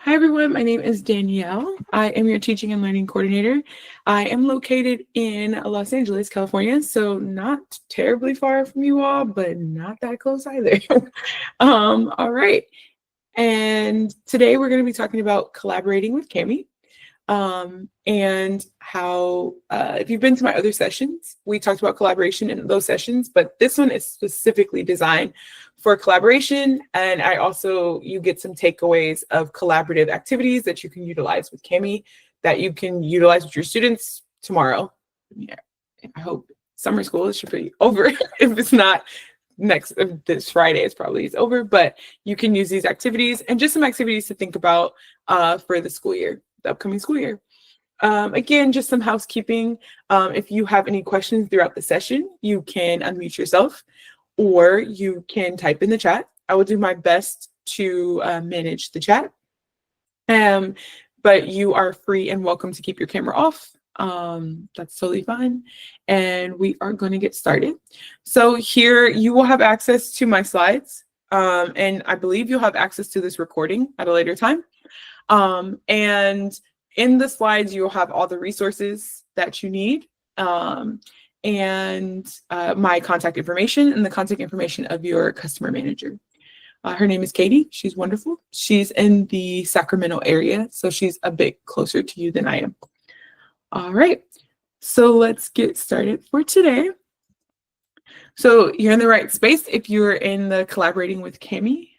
Hi everyone, my name is Danielle. I am your teaching and learning coordinator. I am located in Los Angeles, California, so not terribly far from you all, but not that close either. All right, and today we're going to be talking about collaborating with Cami. And how, if you've been to my other sessions, we talked about collaboration in those sessions, but this one is specifically designed for collaboration. And you get some takeaways of collaborative activities that you can utilize with Cami, that you can utilize with your students tomorrow. Yeah, I hope summer school should be over. If it's not this Friday, it's over, but you can use these activities and just some activities to think about for the upcoming school year. Again, just some housekeeping. If you have any questions throughout the session, you can unmute yourself or you can type in the chat. I will do my best to manage the chat. But you are free and welcome to keep your camera off. That's totally fine. And we are going to get started. So here you will have access to my slides. And I believe you'll have access to this recording at a later time. And in the slides, you'll have all the resources that you need, and my contact information and the contact information of your customer manager. Her name is Katie. She's wonderful. She's in the Sacramento area, so she's a bit closer to you than I am. All right, so let's get started for today. So you're in the right space if you're in the collaborating with Cami,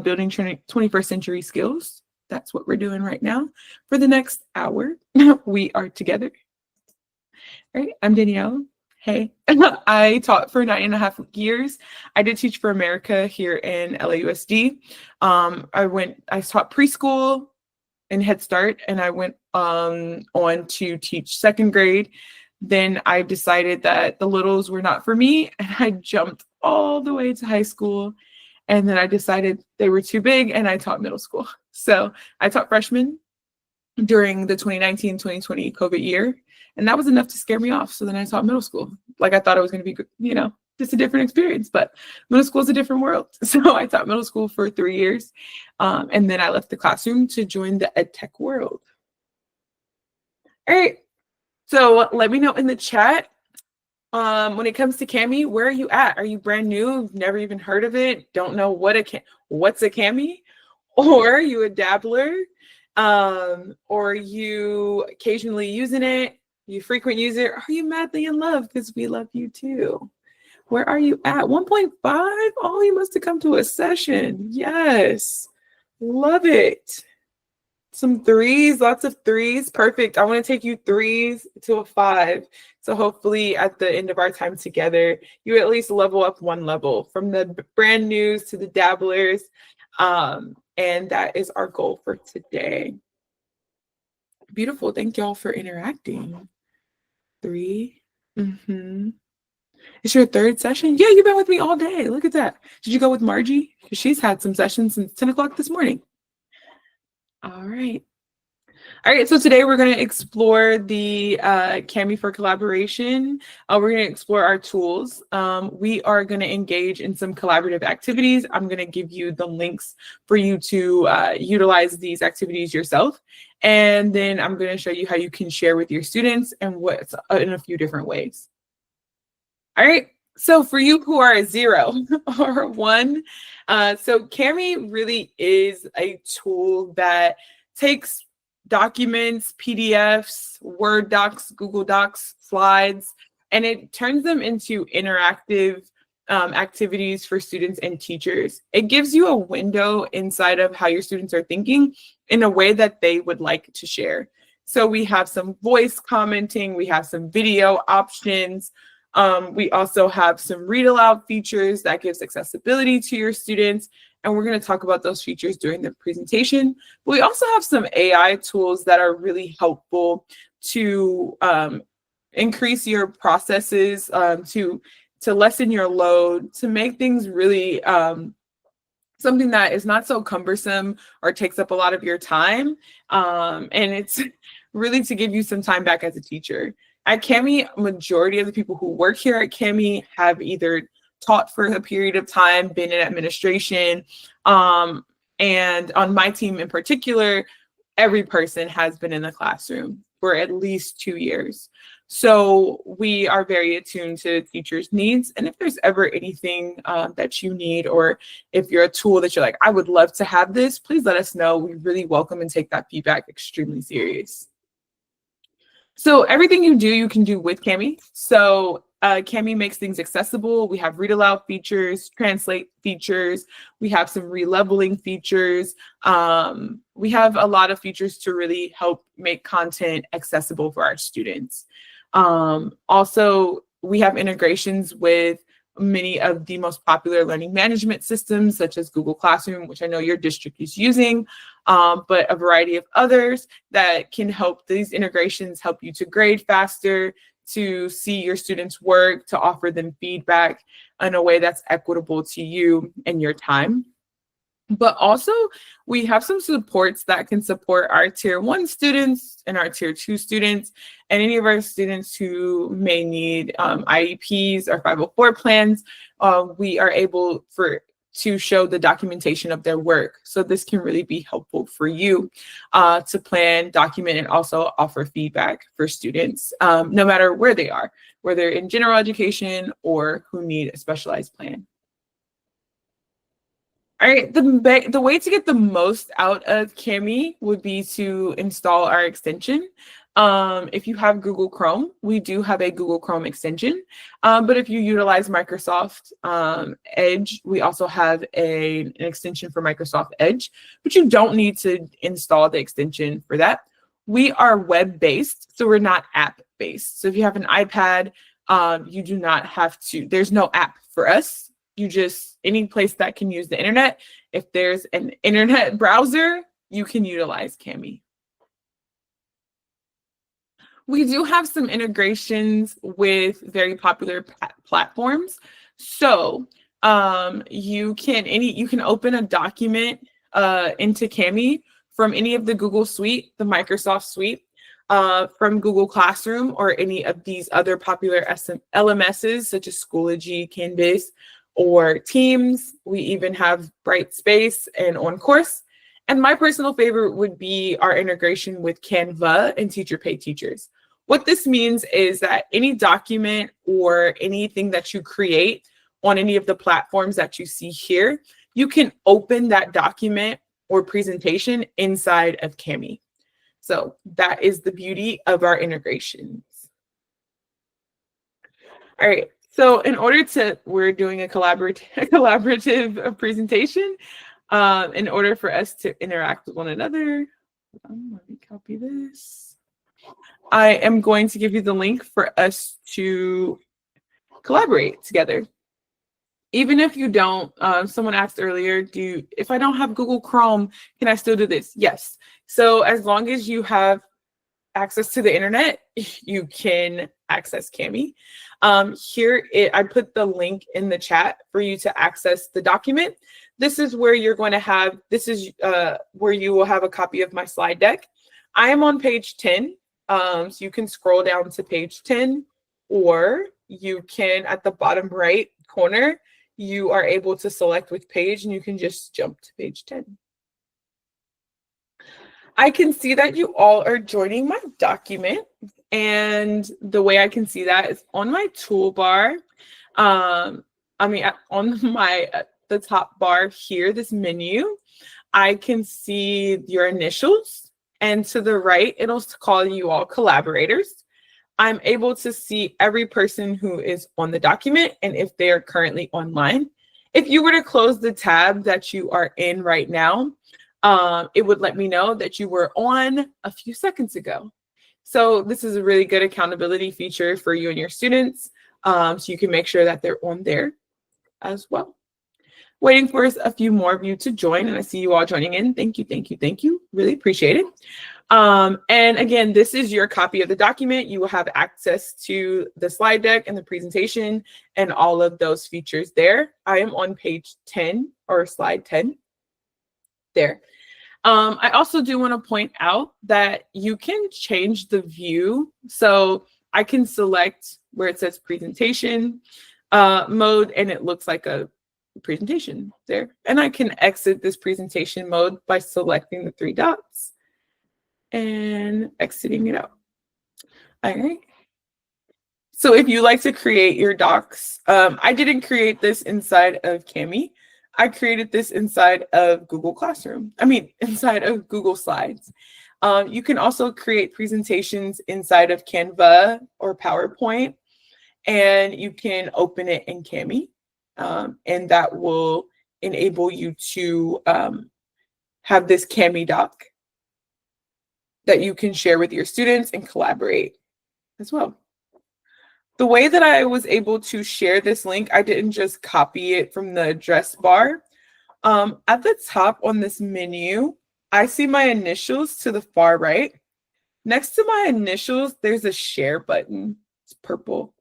building 21st century skills. That's what we're doing right now. For the next hour, we are together. All right, I'm Danielle. Hey, I taught for 9.5 years. I did teach for America here in LAUSD. I taught preschool and Head Start, and I went on to teach second grade. Then I decided that the littles were not for me, and I jumped all the way to high school. And then I decided they were too big, and I taught middle school. So I taught freshmen during the 2019-2020 COVID year, and that was enough to scare me off. So then I taught middle school. Like I thought it was going to be, just a different experience, but middle school is a different world. So I taught middle school for 3 years, and then I left the classroom to join the ed tech world. All right, so let me know in the chat. When it comes to Cami, where are you at? Are you brand new? Never even heard of it? Don't know what's a Cami? Or are you a dabbler? Or are you occasionally using it? You frequent user? Are you madly in love? Because we love you too. Where are you at? 1.5? Oh, you must have come to a session. Yes. Love it. Some threes, lots of threes. Perfect. I want to take you 3s to a 5. So hopefully at the end of our time together, you at least level up one level from the brand news to the dabblers. And that is our goal for today. Beautiful. Thank y'all for interacting. 3. It's your 3rd session? Yeah, you've been with me all day. Look at that. Did you go with Margie? Because she's had some sessions since 10 o'clock this morning. All right. All right, so today we're going to explore the Cami for collaboration. We're going to explore our tools. We are going to engage in some collaborative activities. I'm going to give you the links for you to utilize these activities yourself. And then I'm going to show you how you can share with your students and what's in a few different ways. All right, so for you who are a 0 or 1, so Cami really is a tool that takes documents, PDFs, Word docs, Google Docs, slides, and it turns them into interactive activities for students and teachers. It gives you a window inside of how your students are thinking in a way that they would like to share. So we have some voice commenting, we have some video options. We also have some read aloud features that gives accessibility to your students. And we're going to talk about those features during the presentation. But we also have some AI tools that are really helpful to increase your processes, to lessen your load, to make things really something that is not so cumbersome or takes up a lot of your time. And it's really to give you some time back as a teacher. At Cami, majority of the people who work here at Cami have either taught for a period of time, been in administration, and on my team in particular, every person has been in the classroom for at least 2 years. So we are very attuned to teachers' needs. And if there's ever anything that you need, or if you're a tool that you're like, I would love to have this, please let us know. We really welcome and take that feedback extremely serious. So everything you do, you can do with Kami. So Kami makes things accessible. We have read aloud features, translate features. We have some releveling features. We have a lot of features to really help make content accessible for our students. Also, we have integrations with many of the most popular learning management systems, such as Google Classroom, which I know your district is using, but a variety of others that can help. These integrations help you to grade faster, to see your students' work, to offer them feedback in a way that's equitable to you and your time. But also, we have some supports that can support our Tier 1 students and our Tier 2 students, and any of our students who may need IEPs or 504 plans. We are able to show the documentation of their work. So this can really be helpful for you to plan, document, and also offer feedback for students, no matter where they are, whether in general education or who need a specialized plan. All right, the way to get the most out of Kami would be to install our extension. If you have Google Chrome, we do have a Google Chrome extension. But if you utilize Microsoft Edge, we also have an extension for Microsoft Edge, but you don't need to install the extension for that. We are web-based, so we're not app-based. So if you have an iPad, you do not have to, there's no app for us. You just, any place that can use the internet, if there's an internet browser, you can utilize Kami. We do have some integrations with very popular platforms. So you can open a document into Kami from any of the Google Suite, the Microsoft Suite, from Google Classroom, or any of these other popular LMSs such as Schoology, Canvas, or Teams. We even have Brightspace and OnCourse. And my personal favorite would be our integration with Canva and Teacher Pay Teachers. What this means is that any document or anything that you create on any of the platforms that you see here, you can open that document or presentation inside of Kami. So that is the beauty of our integrations. All right. So in order to, we're doing a collaborative presentation. In order for us to interact with one another, let me copy this. I am going to give you the link for us to collaborate together. Even if you don't, someone asked earlier, if I don't have Google Chrome, can I still do this? Yes. So as long as you have access to the internet, you can access Kami. Here, I put the link in the chat for you to access the document. This is where you're going to have, where you will have a copy of my slide deck. I am on page 10, so you can scroll down to page 10, or you can, at the bottom right corner, you are able to select which page, and you can just jump to page 10. I can see that you all are joining my document, and the way I can see that is on my toolbar. On the top bar here, this menu, I can see your initials, and to the right, it'll call you all collaborators. I'm able to see every person who is on the document and if they are currently online. If you were to close the tab that you are in right now, it would let me know that you were on a few seconds ago. So this is a really good accountability feature for you and your students, so you can make sure that they're on there as well. Waiting for a few more of you to join, and I see you all joining in. Thank you, thank you, thank you. Really appreciate it. And again, this is your copy of the document. You will have access to the slide deck and the presentation and all of those features there. I am on page 10 or slide 10 there. I also do want to point out that you can change the view. So I can select where it says presentation mode, and it looks like a presentation there. And I can exit this presentation mode by selecting the 3 dots. and exiting it out. All right. So if you like to create your docs, I didn't create this inside of Kami. I created this inside of Google Classroom. Inside of Google Slides. You can also create presentations inside of Canva or PowerPoint, and you can open it in Kami, and that will enable you to have this Kami doc that you can share with your students and collaborate as well. The way that I was able to share this link, I didn't just copy it from the address bar. At the top on this menu, I see my initials to the far right. Next to my initials, there's a share button. It's purple.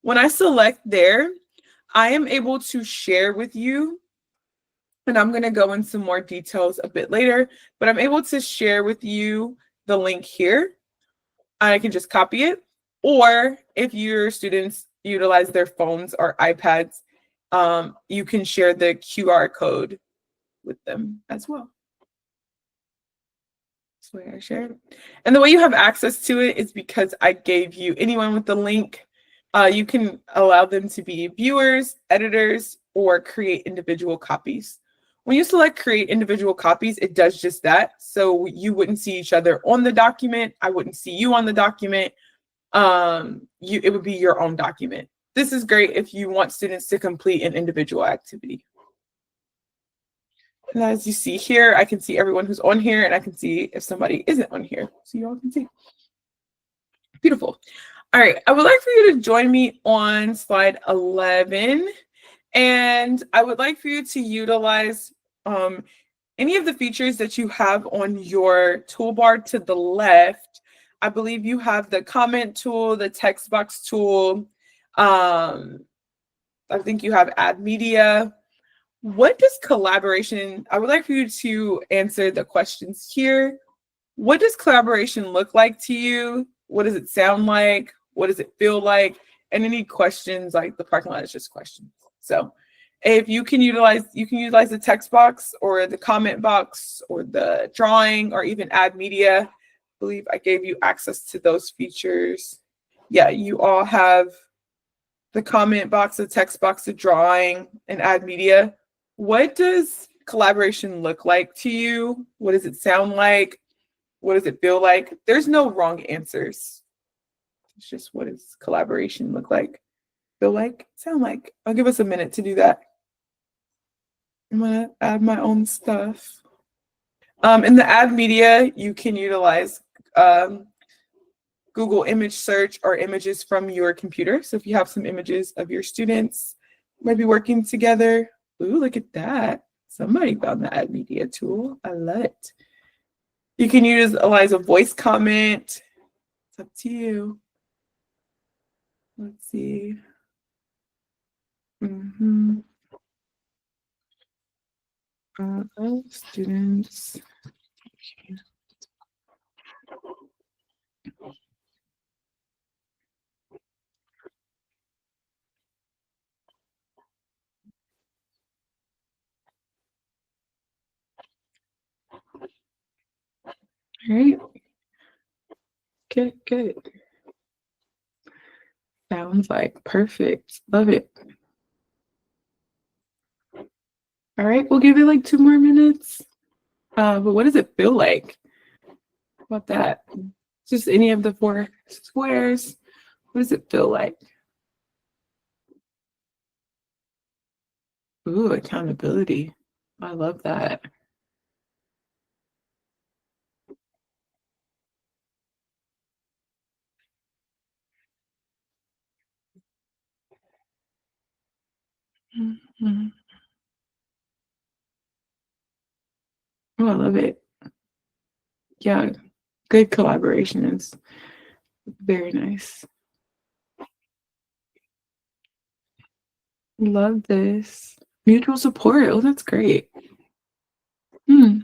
When I select there, I am able to share with you, and I'm going to go into more details a bit later, but I'm able to share with you the link here. I can just copy it. Or if your students utilize their phones or iPads, you can share the QR code with them as well. That's the way I share it. And the way you have access to it is because I gave you anyone with the link. You can allow them to be viewers, editors, or create individual copies. When you select create individual copies, it does just that. So you wouldn't see each other on the document. I wouldn't see you on the document. It would be your own document. This is great if you want students to complete an individual activity. And as you see here, I can see everyone who's on here, and I can see if somebody isn't on here. So you all can see. Beautiful. All right, I would like for you to join me on slide 11. And I would like for you to utilize any of the features that you have on your toolbar to the left. I believe you have the comment tool, the text box tool. I think you have add media. What does collaboration, I would like for you to answer the questions here. What does collaboration look like to you? What does it sound like? What does it feel like? And any questions, like the parking lot is just questions. So if you can utilize the text box or the comment box or the drawing or even add media. I believe I gave you access to those features. Yeah, you all have the comment box, the text box, the drawing, and add media. What does collaboration look like to you? What does it sound like? What does it feel like? There's no wrong answers. It's just, what does collaboration look like, feel like, sound like? I'll give us a minute to do that. I'm gonna add my own stuff. In the add media, you can utilize Google image search or images from your computer. So if you have some images of your students maybe working together, ooh, look at that. Somebody found the add media tool. I love it. You can utilize a voice comment. It's up to you. Let's see. Students. All right. Good. Sounds like perfect. Love it. All right, we'll give it like 2 more minutes. But what does it feel like? How about that? Just any of the 4 squares. What does it feel like? Ooh, accountability. I love that. Mm-hmm. Oh, I love it. Yeah, good collaboration is very nice. Love this. Mutual support. Oh, that's great. Hmm.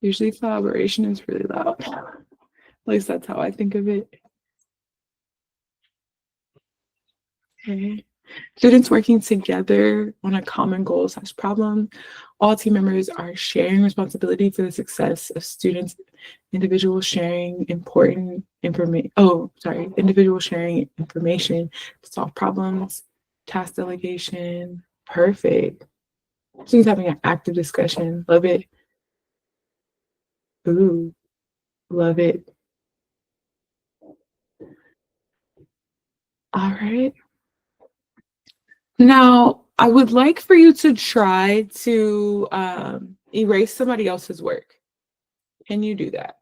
Usually collaboration is really loud. At least that's how I think of it. Okay. Students working together on a common goal / problem. All team members are sharing responsibility for the success of students. Individual sharing important information. Individual sharing information to solve problems. Task delegation. Perfect. Students having an active discussion. Love it. Ooh, love it. All right. Now, I would like for you to try to erase somebody else's work. Can you do that?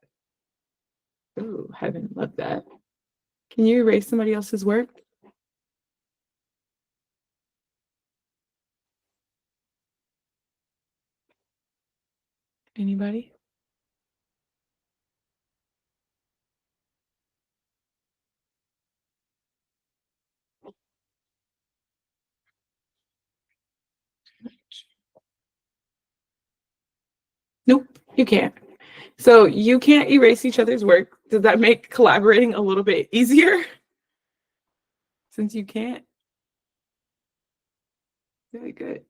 Ooh, heaven, love that. Can you erase somebody else's work? Anybody? Nope, you can't. So you can't erase each other's work. Does that make collaborating a little bit easier? Since you can't? Very good.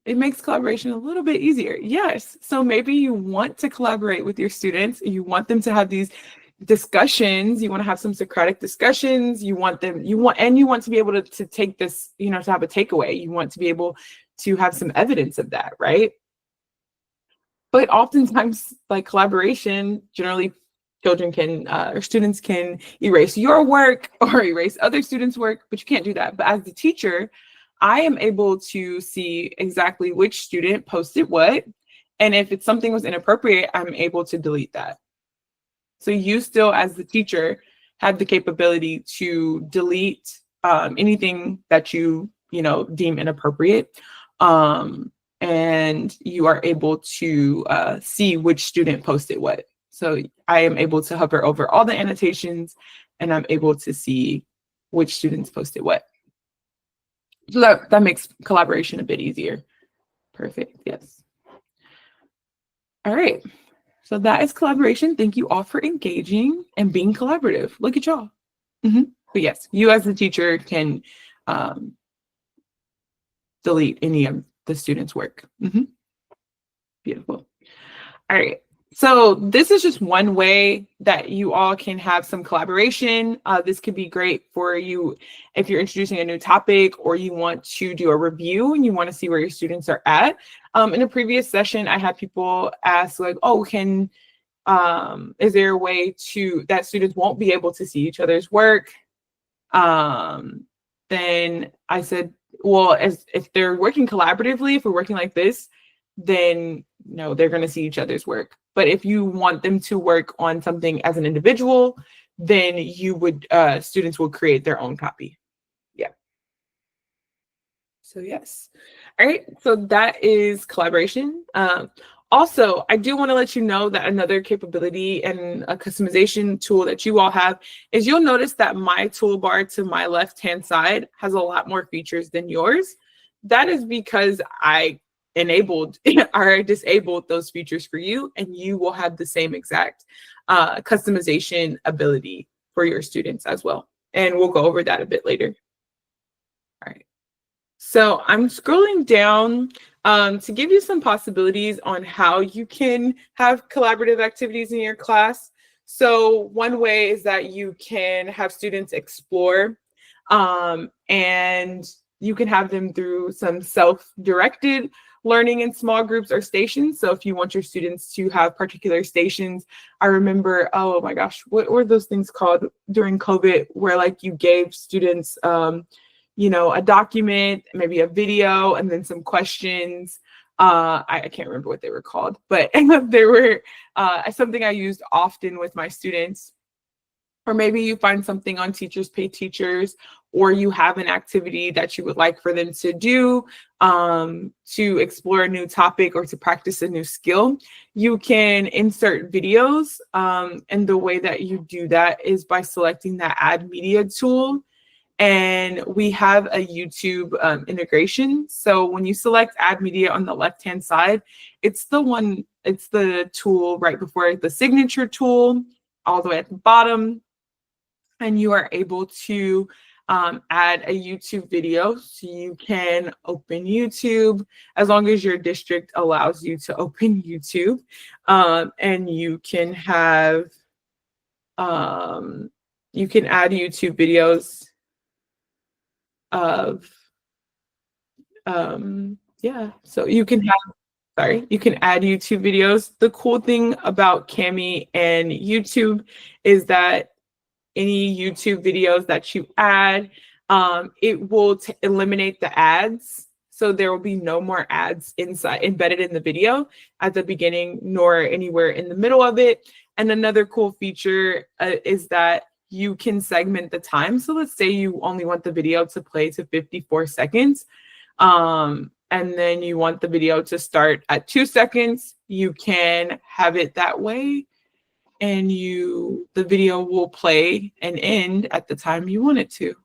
It makes collaboration a little bit easier. Yes. So maybe you want to collaborate with your students. You want them to have these discussions. You want to have some Socratic discussions. You want to be able to take this, to have a takeaway. You want to be able to have some evidence of that, right? But oftentimes, like collaboration, generally children can or students can erase your work or erase other students' work, but you can't do that. But as the teacher, I am able to see exactly which student posted what. And if it's something was inappropriate, I'm able to delete that. So you still, as the teacher, have the capability to delete anything that you deem inappropriate. And you are able to see which student posted what. So I am able to hover over all the annotations and I'm able to see which students posted what. So that makes collaboration a bit easier. Perfect, yes. All right, so that is collaboration. Thank you all for engaging and being collaborative. Look at y'all. But yes, you as the teacher can delete any of the students' work. Beautiful. All right. So this is just one way that you all can have some collaboration. This could be great for you if you're introducing a new topic or you want to do a review and you want to see where your students are at. In a previous session, I had people ask like, oh, is there a way that students won't be able to see each other's work? Then I said, well, if they're working collaboratively, if we're working like this, then no, they're going to see each other's work. But if you want them to work on something as an individual, then students will create their own copy. Yeah. So yes. All right. So that is collaboration. Also, I do want to let you know that another capability and a customization tool that you all have is you'll notice that my toolbar to my left-hand side has a lot more features than yours. That is because I enabled or disabled those features for you, and you will have the same exact customization ability for your students as well. And we'll go over that a bit later. All right. So I'm scrolling down to give you some possibilities on how you can have collaborative activities in your class. So one way is that you can have students explore and you can have them through some self-directed learning in small groups or stations. So if you want your students to have particular stations, I remember, oh my gosh, what were those things called during COVID where like you gave students a document, maybe a video, and then some questions. I can't remember what they were called, but they were something I used often with my students. Or maybe you find something on Teachers Pay Teachers, or you have an activity that you would like for them to do to explore a new topic or to practice a new skill. You can insert videos, and the way that you do that is by selecting that Add Media tool. And we have a YouTube integration. So when you select add media on the left-hand side, it's the tool right before the signature tool, all the way at the bottom. And you are able to add a YouTube video. So you can open YouTube as long as your district allows you to open YouTube. And you can have, you can add YouTube videos of, yeah, so you can you can add YouTube videos. The cool thing about Cami and YouTube is that any YouTube videos that you add, it will eliminate the ads. So there will be no more ads embedded in the video at the beginning nor anywhere in the middle of it. And another cool feature is that you can segment the time. So let's say you only want the video to play to 54 seconds. And then you want the video to start at 2 seconds. You can have it that way. And the video will play and end at the time you want it to.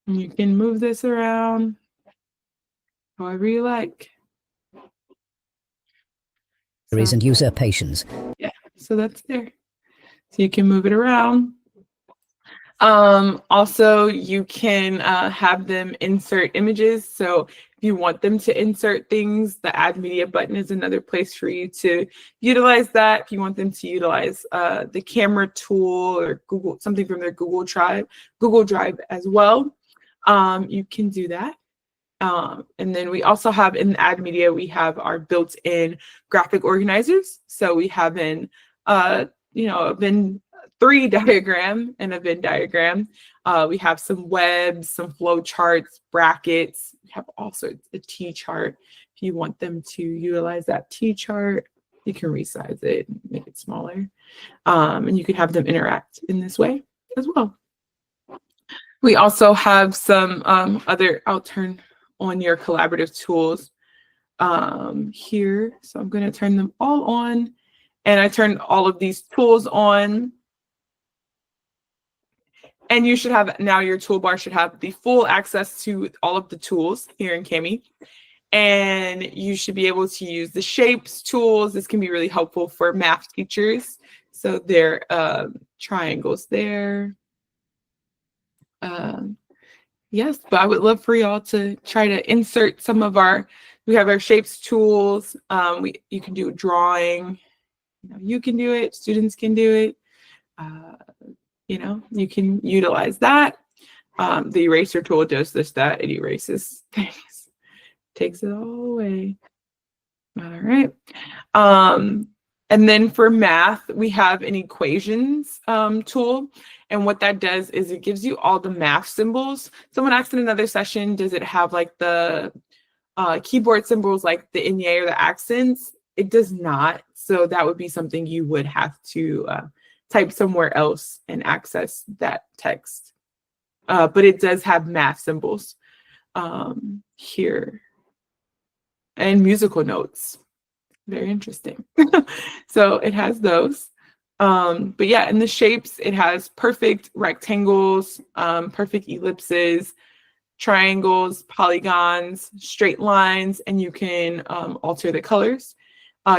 And you can move this around however you like. And usurpations. Yeah, so that's there. So you can move it around. Also, you can have them insert images. So if you want them to insert things, the add media button is another place for you to utilize that. If you want them to utilize the camera tool or something from their Google Drive as well, you can do that. And then we also have in add media, we have our built-in graphic organizers. So we have a Venn 3 diagram and a Venn diagram. We have some webs, some flow charts, brackets. We have also a T chart. If you want them to utilize that T chart, you can resize it and make it smaller. And you can have them interact in this way as well. We also have some I'll turn on your collaborative tools here. So I'm going to turn them all on. And I turned all of these tools on. And you should have, now your toolbar should have the full access to all of the tools here in Cami. And you should be able to use the shapes tools. This can be really helpful for math teachers. So there are triangles there. Yes, but I would love for y'all to try to insert some of we have our shapes tools. You can do a drawing. You can do it, students can do it. You can utilize that. The eraser tool does that. It erases things, takes it all away. All right. And then for math, we have an equations tool. And what that does is it gives you all the math symbols. Someone asked in another session, does it have like the keyboard symbols like the inye or the accents? It does not. So that would be something you would have to type somewhere else and access that text. But it does have math symbols here and musical notes. Very interesting. So it has those. But yeah, in the shapes, it has perfect rectangles, perfect ellipses, triangles, polygons, straight lines, and you can alter the colors.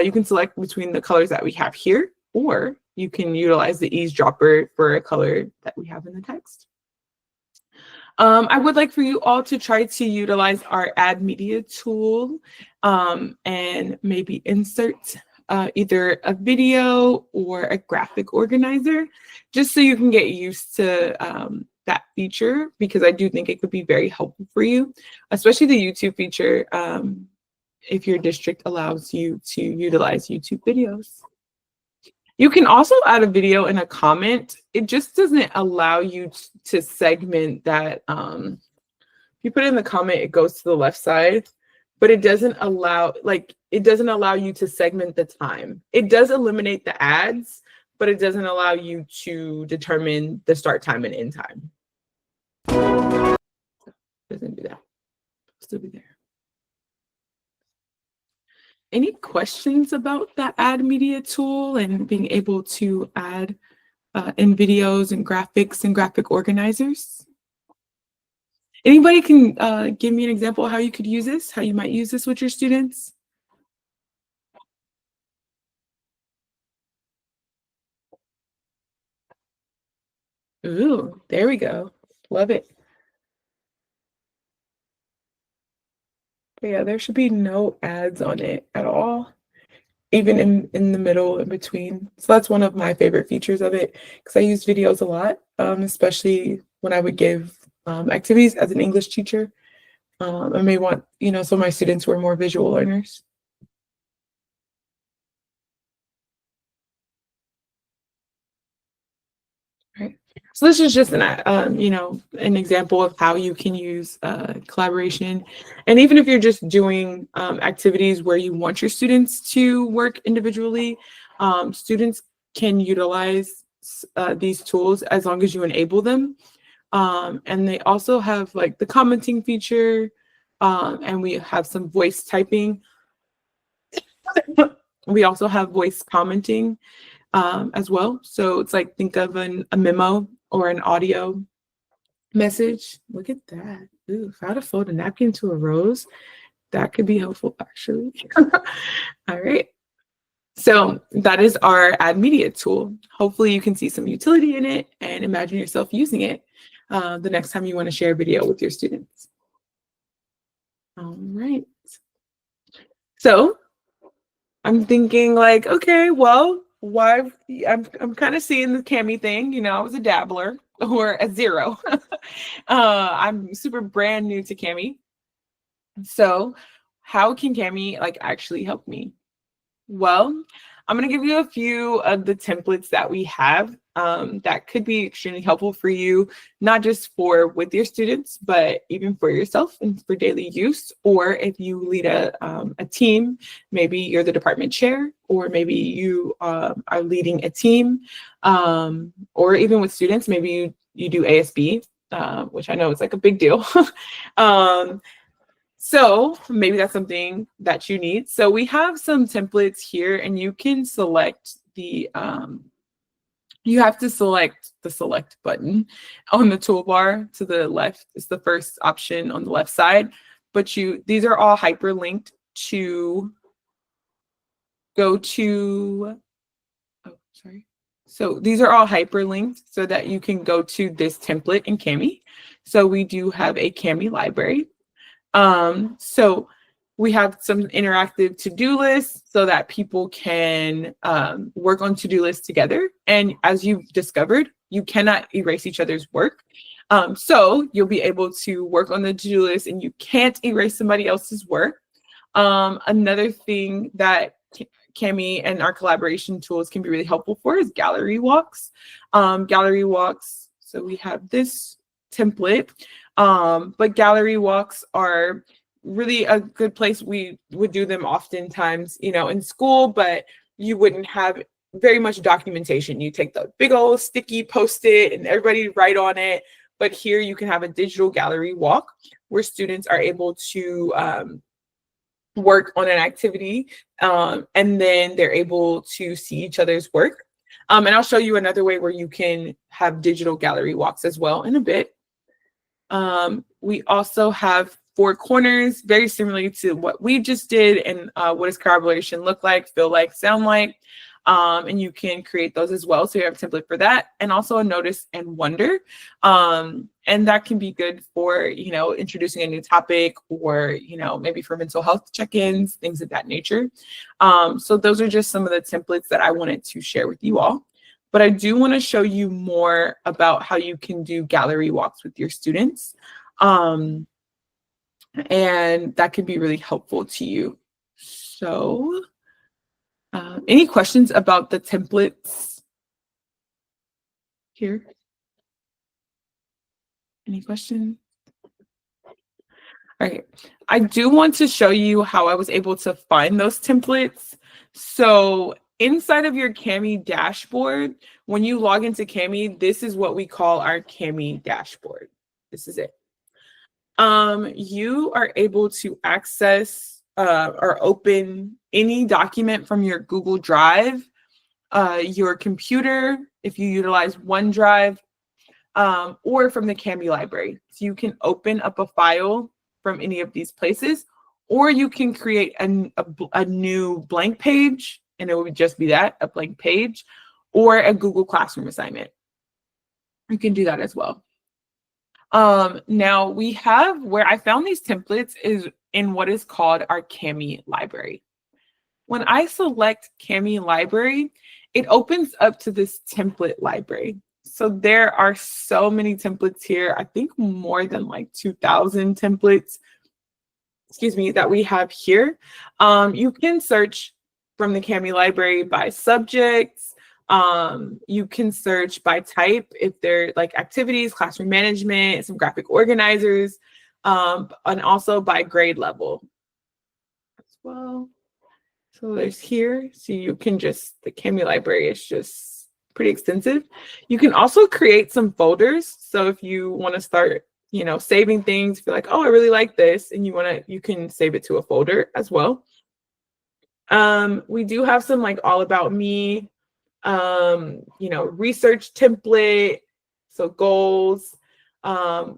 You can select between the colors that we have here, or you can utilize the eavesdropper for a color that we have in the text. I would like for you all to try to utilize our add media tool and maybe insert either a video or a graphic organizer, just so you can get used to that feature, because I do think it could be very helpful for you, especially the YouTube feature if your district allows you to utilize YouTube videos. You can also add a video in a comment. It just doesn't allow you to segment that. If you put it in the comment, it goes to the left side, but it doesn't allow, you to segment the time. It does eliminate the ads, but it doesn't allow you to determine the start time and end time. It doesn't do that. It'll still be there. Any questions about that add media tool and being able to add in videos and graphics and graphic organizers. Anybody can give me an example of how you could use this, how you might use this with your students? Ooh, there we go. Love it. But yeah, there should be no ads on it at all, even in the middle, in between. So that's one of my favorite features of it, because I use videos a lot, especially when I would give activities as an English teacher. I may want, some of my students who are more visual learners. Right. So this is just an example of how you can use collaboration. And even if you're just doing activities where you want your students to work individually, students can utilize these tools as long as you enable them. And they also have like the commenting feature, and we have some voice typing. We also have voice commenting as well. So it's like, think of a memo or an audio message. Look at that. Ooh, if I had to fold a napkin to a rose, that could be helpful actually. All right. So that is our Add Media tool. Hopefully you can see some utility in it and imagine yourself using it the next time you want to share a video with your students. All right. So I'm thinking like, okay, well, why I'm kind of seeing the Cami thing, I was a dabbler or a zero. I'm super brand new to Cami. So how can Cami like actually help me? Well, I'm going to give you a few of the templates that we have that could be extremely helpful for you, not just for with your students, but even for yourself and for daily use. Or if you lead a team, maybe you're the department chair, or maybe you are leading a team, or even with students, maybe you do ASB, which I know is like a big deal. So maybe that's something that you need. So we have some templates here, and you can select you have to select the select button on the toolbar to the left. It's the first option on the left side, but these are all hyperlinked to go to, oh, sorry. So these are all hyperlinked so that you can go to this template in Cami. So we do have a Cami library. So we have some interactive to-do lists so that people can work on to-do lists together. And as you've discovered, you cannot erase each other's work. So you'll be able to work on the to-do list and you can't erase somebody else's work. Another thing that Cami and our collaboration tools can be really helpful for is gallery walks. Gallery walks, so we have this template. But gallery walks are really a good place. We would do them oftentimes, in school, but you wouldn't have very much documentation. You take the big old sticky Post-it and everybody write on it. But here you can have a digital gallery walk where students are able to work on an activity, and then they're able to see each other's work. And I'll show you another way where you can have digital gallery walks as well in a bit. We also have 4 corners, very similarly to what we just did, and what does collaboration look like, feel like, sound like. And you can create those as well. So you have a template for that, and also a notice and wonder. And that can be good for, introducing a new topic, or, maybe for mental health check-ins, things of that nature. So those are just some of the templates that I wanted to share with you all. But I do want to show you more about how you can do gallery walks with your students. And that can be really helpful to you. So any questions about the templates here? Any questions? All right. I do want to show you how I was able to find those templates. So inside of your Cami dashboard, when you log into Cami, this is what we call our Cami dashboard. This is it. You are able to access or open any document from your Google Drive your computer, if you utilize OneDrive, or from the Kami library. So you can open up a file from any of these places, or you can create a new blank page, and it would just be that, a blank page, or a Google Classroom assignment. You can do that as well. Now we have, where I found these templates is in what is called our Kami library. When I select Kami library, it opens up to this template library. So there are so many templates here. I think more than like 2,000 templates, excuse me, that we have here. You can search from the Kami library by subjects. You can search by type if they're like activities, classroom management, some graphic organizers, and also by grade level as well. So there's here, so you can just, the Kami library is just pretty extensive. You can also create some folders. So if you want to start, you know, saving things, if you're like, oh, I really like this, and you can save it to a folder as well. We do have some like all about me, you know, research template, so goals.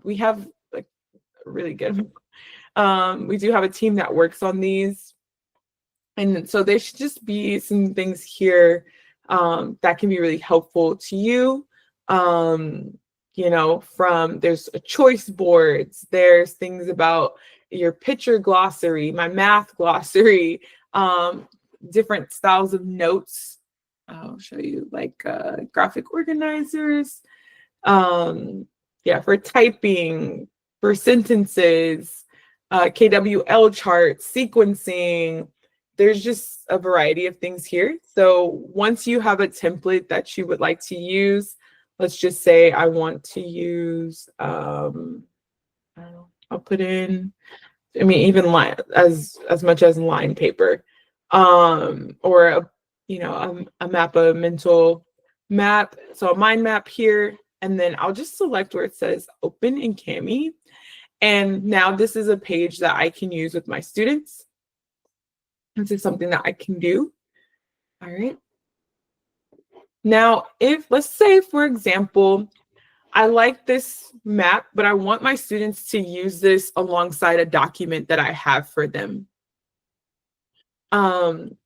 We have like really good. We do have a team that works on these. And so there should just be some things here that can be really helpful to you. You know, there's a choice boards, there's things about your picture glossary, my math glossary, different styles of notes. I'll show you like graphic organizers. Yeah, for typing, for sentences, KWL charts, sequencing. There's just a variety of things here. So once you have a template that you would like to use, let's just say I want to use, I don't know, I'll put in, I mean, even line, as much as line paper, or a map, a mental map. So a mind map here, and then I'll just select where it says open in Kami. And now this is a page that I can use with my students. This is something that I can do. All right. Now, let's say, for example, I like this map, but I want my students to use this alongside a document that I have for them.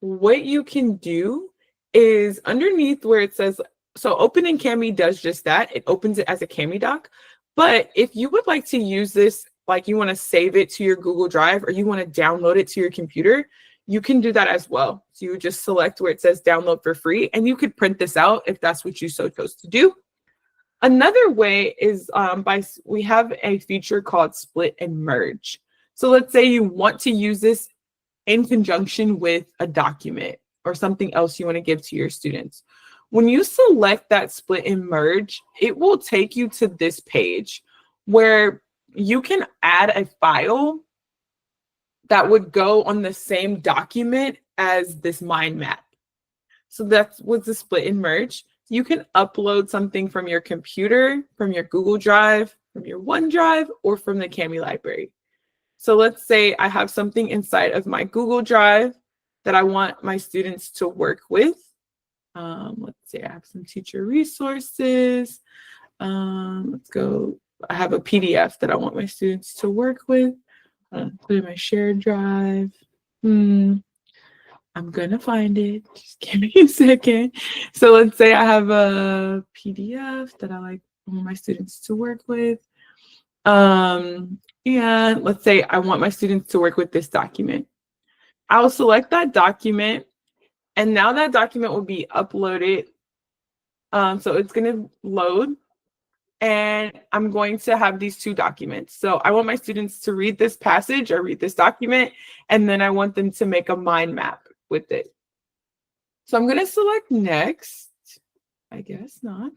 What you can do is underneath where it says, so Open in Kami does just that. It opens it as a Kami doc. But if you would like to use this, like you want to save it to your Google Drive or you want to download it to your computer, you can do that as well. So you just select where it says download for free, and you could print this out if that's what you so chose to do. Another way is we have a feature called split and merge. So let's say you want to use this in conjunction with a document or something else you want to give to your students. When you select that split and merge, it will take you to this page where you can add a file that would go on the same document as this mind map. So that's what's the split and merge. You can upload something from your computer, from your Google Drive, from your OneDrive, or from the Kami library. So let's say I have something inside of my Google Drive that I want my students to work with. Let's say I have some teacher resources. Let's go. I have a PDF that I want my students to work with. Put in my shared drive. I'm gonna find it. Just give me a second. So let's say I have a PDF that I like my students to work with. And let's say I want my students to work with this document. I'll select that document, and now that document will be uploaded. So it's gonna load. And I'm going to have these two documents. So I want my students to read this passage or read this document, and then I want them to make a mind map with it. So I'm going to select next. I guess not.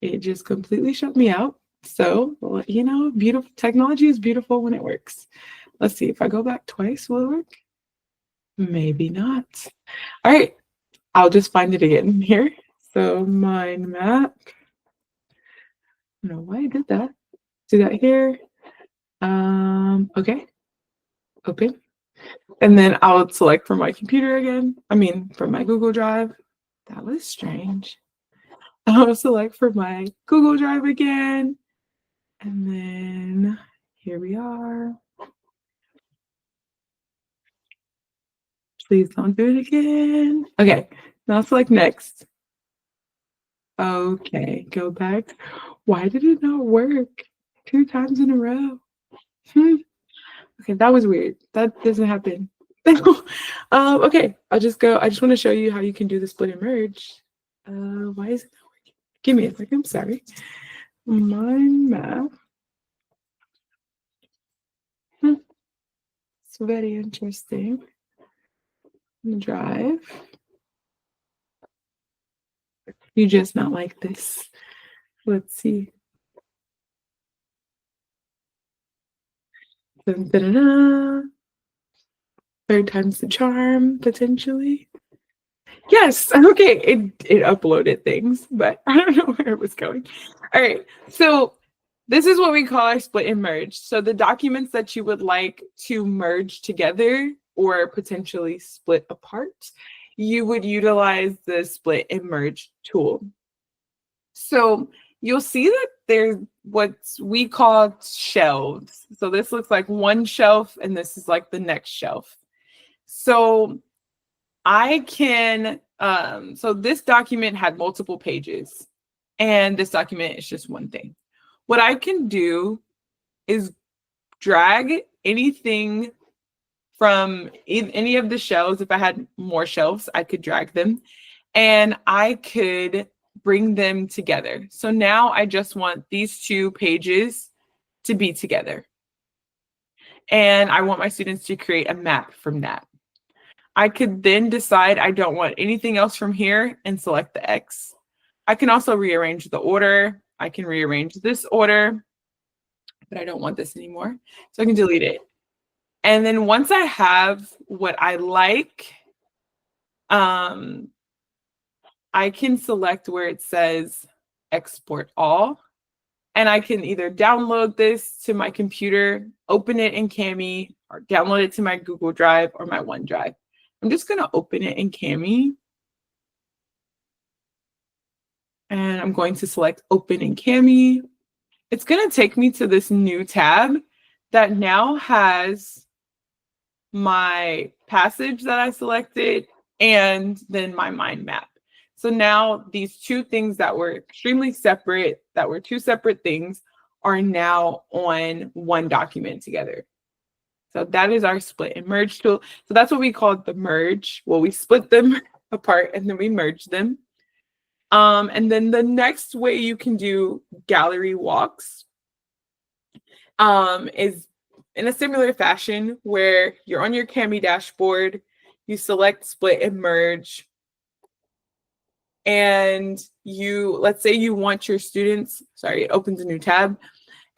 It just completely shut me out. So, you know, beautiful technology is beautiful when it works. Let's see, if I go back twice, will it work? Maybe not. All right, I'll just find it again here. So mind map. I don't know why I did that. Do that here. Okay. Open. And then I'll select from my computer again. I mean, from my Google Drive. That was strange. I'll select from my Google Drive again. And then here we are. Please don't do it again. Okay, now select next. Okay, go back. Why did it not work 2 times in a row? Okay, that was weird. That doesn't happen. Okay, I just want to show you how you can do the split and merge. Why is it not working? Give me a second. I'm sorry. Mind map. It's very interesting. Drive. You just not like this. Let's see. Dun, dun, dun, dun. Third time's the charm, potentially. Yes, okay, it uploaded things, but I don't know where it was going. All right, so this is what we call our split and merge. So the documents that you would like to merge together or potentially split apart, you would utilize the split and merge tool. So you'll see that there's what we call shelves. So this looks like one shelf and this is like the next shelf. So I can, so this document had multiple pages and this document is just one thing. What I can do is drag anything from any of the shelves. If I had more shelves, I could drag them and I could bring them together. So now I just want these 2 pages to be together. And I want my students to create a map from that. I could then decide I don't want anything else from here and select the X. I can also rearrange the order. I can rearrange this order, but I don't want this anymore. So I can delete it. And then once I have what I like, I can select where it says export all. And I can either download this to my computer, open it in Kami, or download it to my Google Drive or my OneDrive. I'm just going to open it in Kami. And I'm going to select open in Kami. It's going to take me to this new tab that now has my passage that I selected and then my mind map. So now these 2 things that were extremely separate, that were 2 separate things, are now on one document together. So that is our split and merge tool. So that's what we call the merge. Well, we split them apart and then we merge them. And then the next way you can do gallery walks is in a similar fashion where you're on your Kami dashboard, you select split and merge, and let's say you want your students, sorry, it opens a new tab.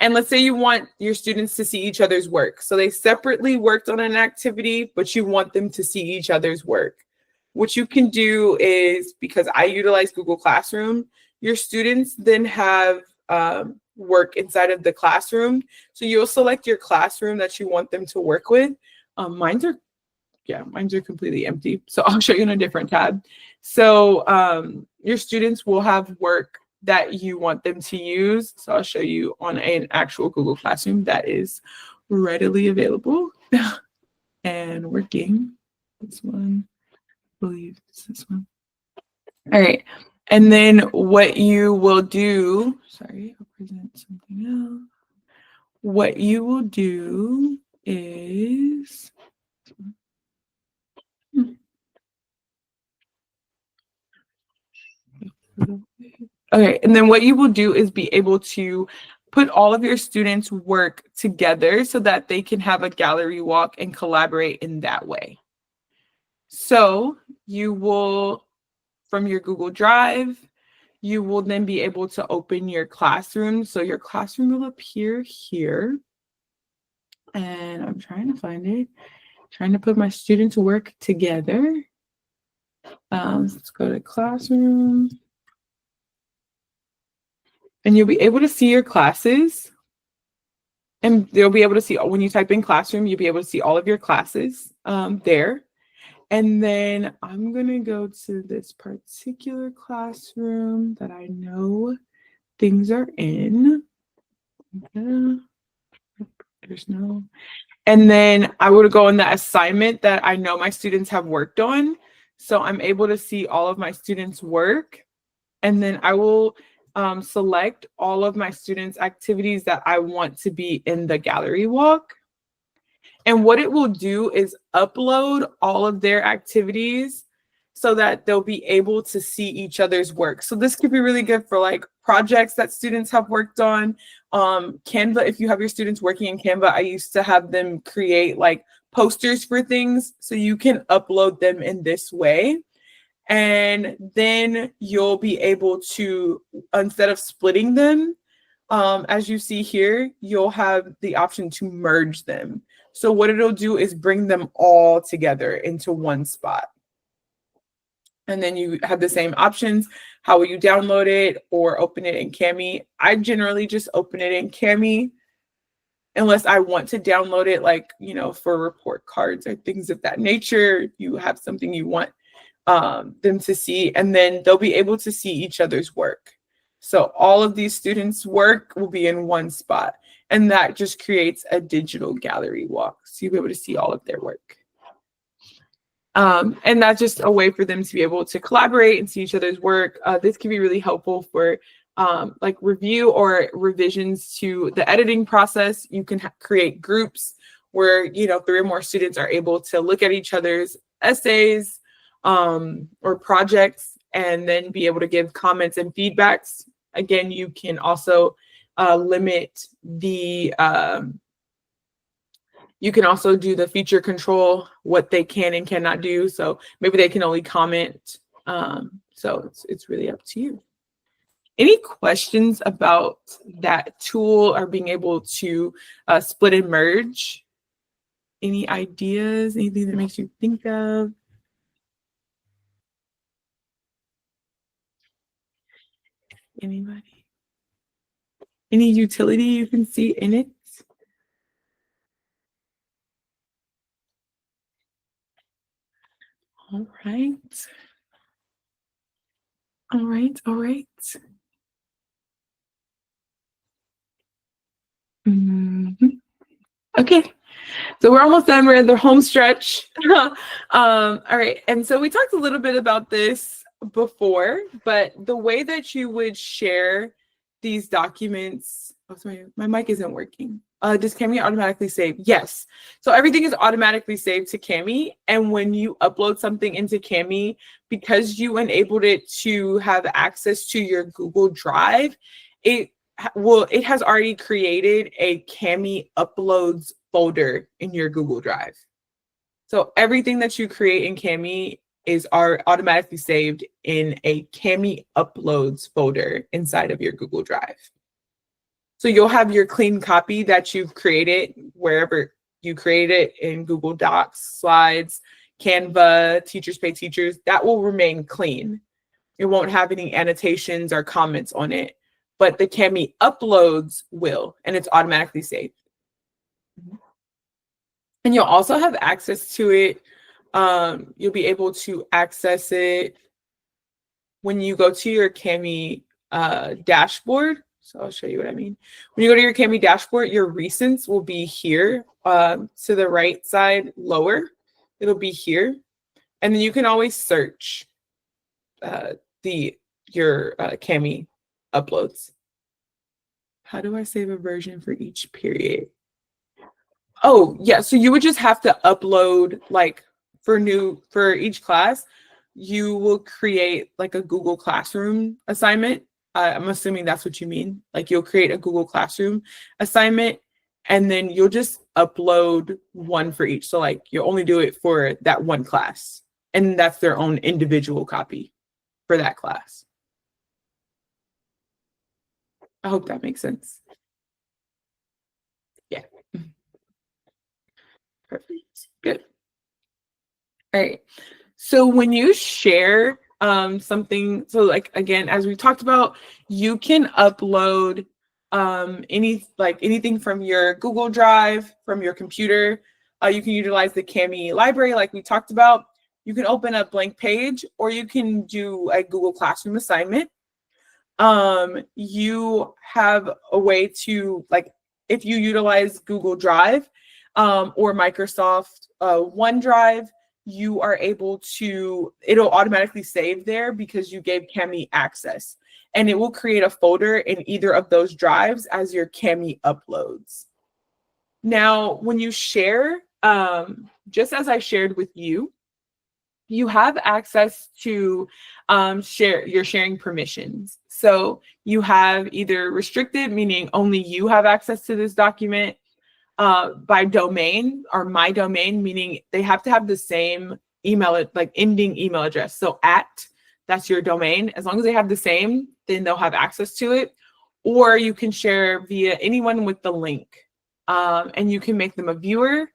And let's say you want your students to see each other's work. So they separately worked on an activity, but you want them to see each other's work. What you can do is, because I utilize Google Classroom, your students then have work inside of the classroom. So you'll select your classroom that you want them to work with. Mine's are completely empty. So I'll show you in a different tab. So your students will have work that you want them to use. So I'll show you on an actual Google Classroom that is readily available and working. This one, I believe it's this one. All right. And then what you will do, sorry, I'll present something else. What you will do is, okay, and then what you will do is be able to put all of your students' work together so that they can have a gallery walk and collaborate in that way. So you will, from your Google Drive, you will then be able to open your classroom. So your classroom will appear here. And I'm trying to find it, trying to put my students' work together. Let's go to classroom. And you'll be able to see your classes. And they'll be able to see, when you type in classroom, you'll be able to see all of your classes there. And then I'm going to go to this particular classroom that I know things are in. There's no. And then I would go in the assignment that I know my students have worked on. So I'm able to see all of my students' work. And then I will select all of my students' activities that I want to be in the gallery walk. And what it will do is upload all of their activities so that they'll be able to see each other's work. So this could be really good for like projects that students have worked on. Canva, if you have your students working in Canva, I used to have them create like posters for things. So you can upload them in this way. And then you'll be able to, instead of splitting them, as you see here, you'll have the option to merge them. So what it'll do is bring them all together into one spot. And then you have the same options. How will you download it or open it in Kami? I generally just open it in Kami unless I want to download it, like, you know, for report cards or things of that nature. You have something you want them to see, and then they'll be able to see each other's work. So all of these students' work will be in one spot, and that just creates a digital gallery walk. So you'll be able to see all of their work. And that's just a way for them to be able to collaborate and see each other's work. This can be really helpful for like review or revisions to the editing process. You can create groups where, you know, 3 or more students are able to look at each other's essays or projects and then be able to give comments and feedbacks. Again, you can also limit the you can also do the feature control, what they can and cannot do. So maybe they can only comment. So it's really up to you. Any questions about that tool or being able to split and merge? Any ideas? Anything that makes you think of? Anybody? Any utility you can see in it? All right. All right. All right. Okay. So we're almost done. We're in the home stretch. All right. And so we talked a little bit about this before, but the way that you would share these documents, oh, sorry, my mic isn't working. Does Kami automatically save? Yes. So everything is automatically saved to Kami. And when you upload something into Kami, because you enabled it to have access to your Google Drive, it has already created a Kami uploads folder in your Google Drive. So everything that you create in Kami are automatically saved in a Kami uploads folder inside of your Google Drive. So you'll have your clean copy that you've created wherever you create it, in Google Docs, Slides, Canva, Teachers Pay Teachers. That will remain clean. It won't have any annotations or comments on it, but the Kami uploads will, and it's automatically saved. And you'll also have access to it. You'll be able to access it when you go to your Kami dashboard. So I'll show you what I mean. When you go to your Kami dashboard, your recents will be here to the right side lower. It'll be here. And then you can always search your Kami uploads. How do I save a version for each period? Oh, yeah. So you would just have to upload, like, for each class, you will create like a Google Classroom assignment. I'm assuming that's what you mean. Like, you'll create a Google Classroom assignment, and then you'll just upload one for each. So like, you'll only do it for that one class, and that's their own individual copy for that class. I hope that makes sense. Yeah. Perfect. Good. All right. So when you share something, so like, again, as we talked about, you can upload anything from your Google Drive, from your computer. You can utilize the Kami library like we talked about. You can open a blank page, or you can do a Google Classroom assignment. You have a way to, like, if you utilize Google Drive or Microsoft OneDrive, you are able to, it'll automatically save there because you gave Kami access, and it will create a folder in either of those drives as your Kami uploads. Now, when you share, just as I shared with you, you have access to your sharing permissions. So you have either restricted, meaning only you have access to this document, by domain, or my domain, meaning they have to have the same email, like ending email address. So that's your domain. As long as they have the same, then they'll have access to it. Or you can share via anyone with the link, and you can make them a viewer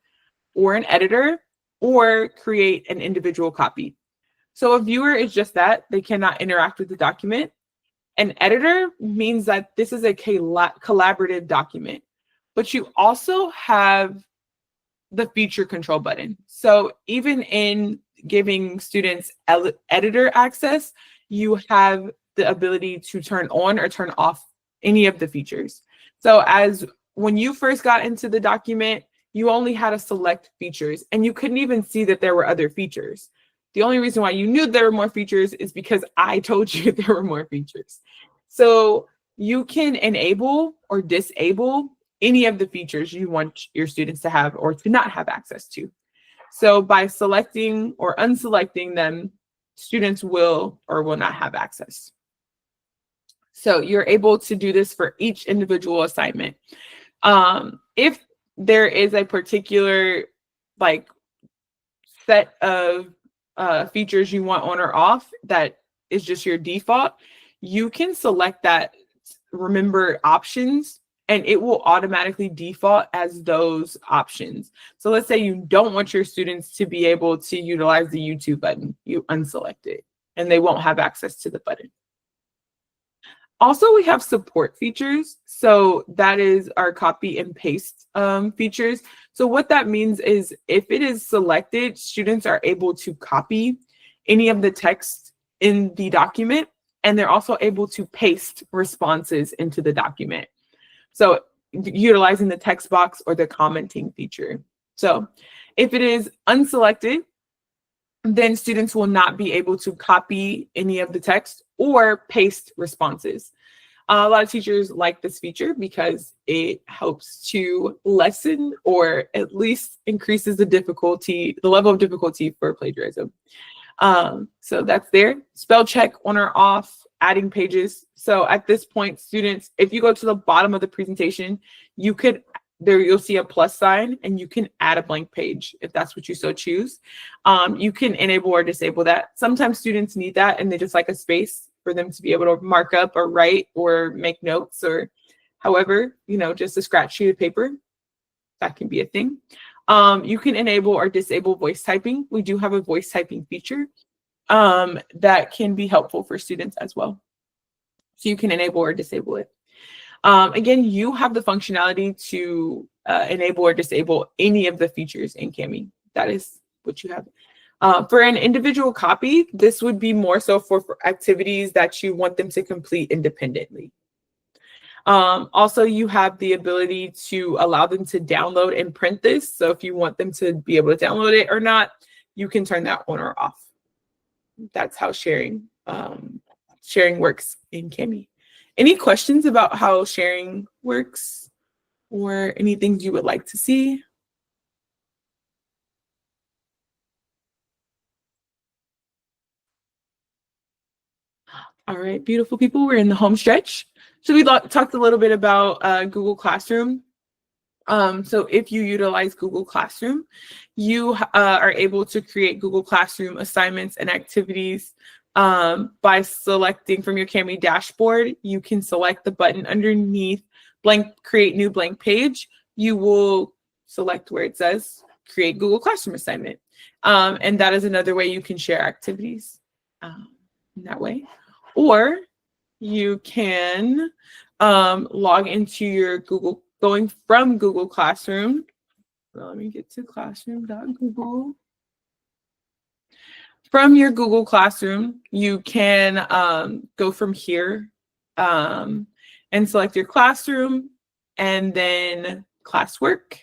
or an editor, or create an individual copy. So a viewer is just that. They cannot interact with the document. An editor means that this is a collaborative document, but you also have the feature control button. So even in giving students editor access, you have the ability to turn on or turn off any of the features. So when you first got into the document, you only had to select features, and you couldn't even see that there were other features. The only reason why you knew there were more features is because I told you there were more features. So you can enable or disable any of the features you want your students to have or to not have access to. So by selecting or unselecting them, students will or will not have access. So you're able to do this for each individual assignment. If there is a particular set of features you want on or off that is just your default, you can select that, remember options, and it will automatically default as those options. So let's say you don't want your students to be able to utilize the YouTube button, you unselect it, and they won't have access to the button. Also, we have support features. So that is our copy and paste features. So what that means is if it is selected, students are able to copy any of the text in the document, and they're also able to paste responses into the document. So utilizing the text box or the commenting feature. So if it is unselected, then students will not be able to copy any of the text or paste responses. A lot of teachers like this feature because it helps to lessen or at least increases the level of difficulty for plagiarism. So that's there. Spell check on or off, adding pages. So at this point, students, if you go to the bottom of the presentation, you'll see a plus sign, and you can add a blank page if that's what you so choose. You can enable or disable that. Sometimes students need that, and they just like a space for them to be able to mark up or write or make notes, or however, just a scratch sheet of paper. That can be a thing. You can enable or disable voice typing. We do have a voice typing feature that can be helpful for students as well. So you can enable or disable it. Again, you have the functionality to enable or disable any of the features in Kami. That is what you have. For an individual copy, this would be more so for activities that you want them to complete independently. Also, you have the ability to allow them to download and print this. So if you want them to be able to download it or not, you can turn that on or off. That's how sharing works in Kami. Any questions about how sharing works or anything you would like to see? All right, beautiful people, we're in the home stretch. So we talked a little bit about Google Classroom. So if you utilize Google Classroom, you are able to create Google Classroom assignments and activities by selecting from your Kami dashboard. You can select the button underneath create new blank page. You will select where it says create Google Classroom assignment. And that is another way you can share activities in that way. Or you can log into your Google, going from Google Classroom. So let me get to classroom.google. From your Google Classroom, you can go from here and select your classroom and then classwork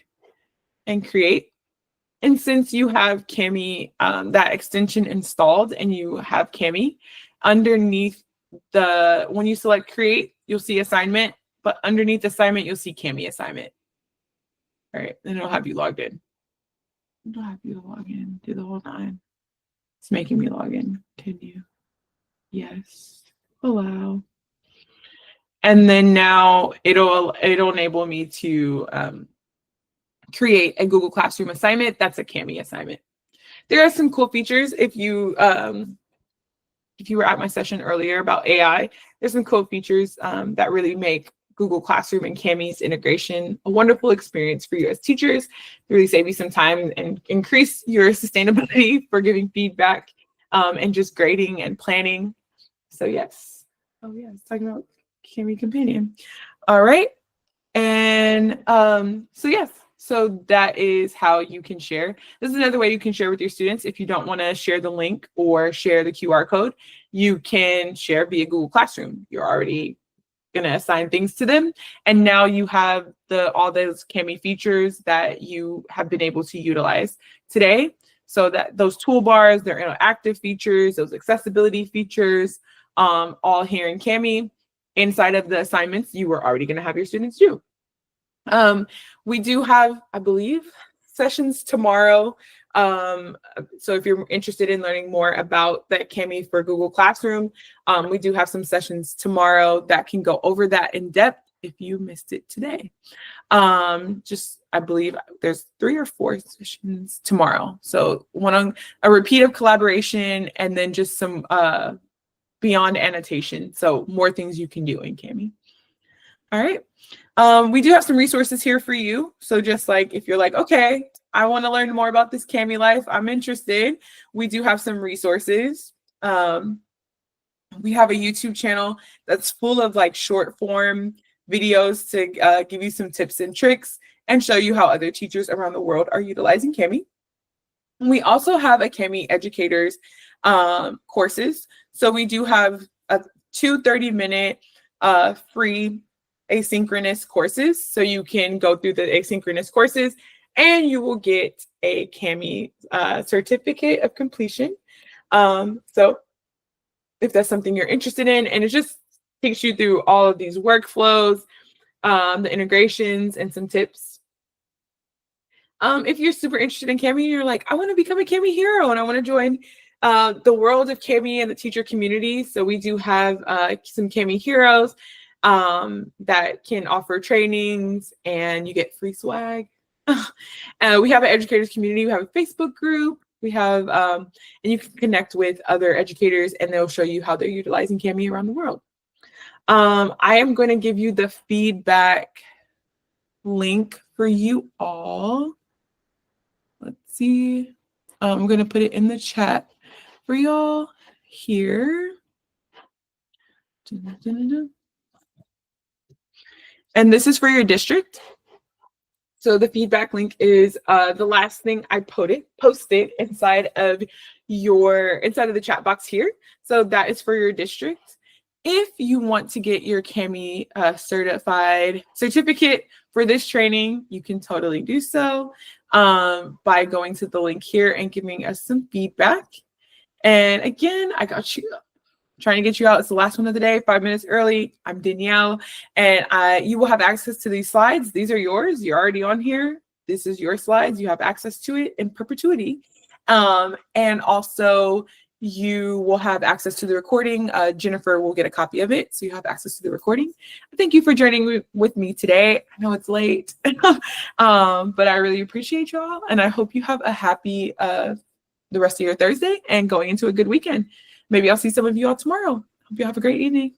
and create. And since you have Kami, that extension installed and you have Kami, underneath when you select create, you'll see assignment, but underneath assignment, you'll see Kami assignment. All right, then it'll have you logged in. It'll have you log in, do the whole 9. It's making me log in. Continue. Yes. Allow. And then now it'll enable me to create a Google Classroom assignment. That's a Kami assignment. There are some cool features. If you were at my session earlier about AI, there's some cool features that really make Google Classroom and Kami's integration a wonderful experience for you as teachers, to really save you some time and increase your sustainability for giving feedback and just grading and planning. So yes. Oh yeah, it's talking about Kami Companion. All right. And so yes, so that is how you can share. This is another way you can share with your students. If you don't want to share the link or share the QR code, you can share via Google Classroom. You're already going to assign things to them. And now you have all those Kami features that you have been able to utilize today. So that those toolbars, their interactive features, those accessibility features, all here in Kami. Inside of the assignments, you were already going to have your students do. We do have, I believe, sessions tomorrow. So if you're interested in learning more about that Kami for Google Classroom, we do have some sessions tomorrow that can go over that in depth if you missed it today. I believe there's 3 or 4 sessions tomorrow. So one on a repeat of collaboration and then just some beyond annotation. So more things you can do in Kami. All right. We do have some resources here for you. So just like if you're like, okay, I want to learn more about this Kami life, I'm interested. We do have some resources. We have a YouTube channel that's full of like short form videos to give you some tips and tricks and show you how other teachers around the world are utilizing Kami. We also have a Kami educators courses. So we do have 2 30-minute free asynchronous courses. So you can go through the asynchronous courses and you will get a Kami certificate of completion. So if that's something you're interested in, and it just takes you through all of these workflows, the integrations, and some tips. If you're super interested in Kami, you're like, I want to become a Kami hero and I want to join the world of Kami and the teacher community. So we do have some Kami heroes that can offer trainings and you get free swag. We have an educators community. We have a Facebook group. We have, and you can connect with other educators and they'll show you how they're utilizing Kami around the world. I am going to give you the feedback link for you all. Let's see. I'm going to put it in the chat for y'all here. And this is for your district. So the feedback link is the last thing I posted inside of the chat box here. So that is for your district. If you want to get your Kami certificate for this training, you can totally do so by going to the link here and giving us some feedback. And again, I got you. Trying to get you out. It's the last one of the day, 5 minutes early. I'm Danielle, and you will have access to these slides. These are yours. You're already on here. This is your slides. You have access to it in perpetuity. And also you will have access to the recording. Jennifer will get a copy of it, so you have access to the recording. Thank you for joining with me today. I know it's late, but I really appreciate y'all, and I hope you have a happy the rest of your Thursday and going into a good weekend. Maybe I'll see some of you all tomorrow. Hope you have a great evening.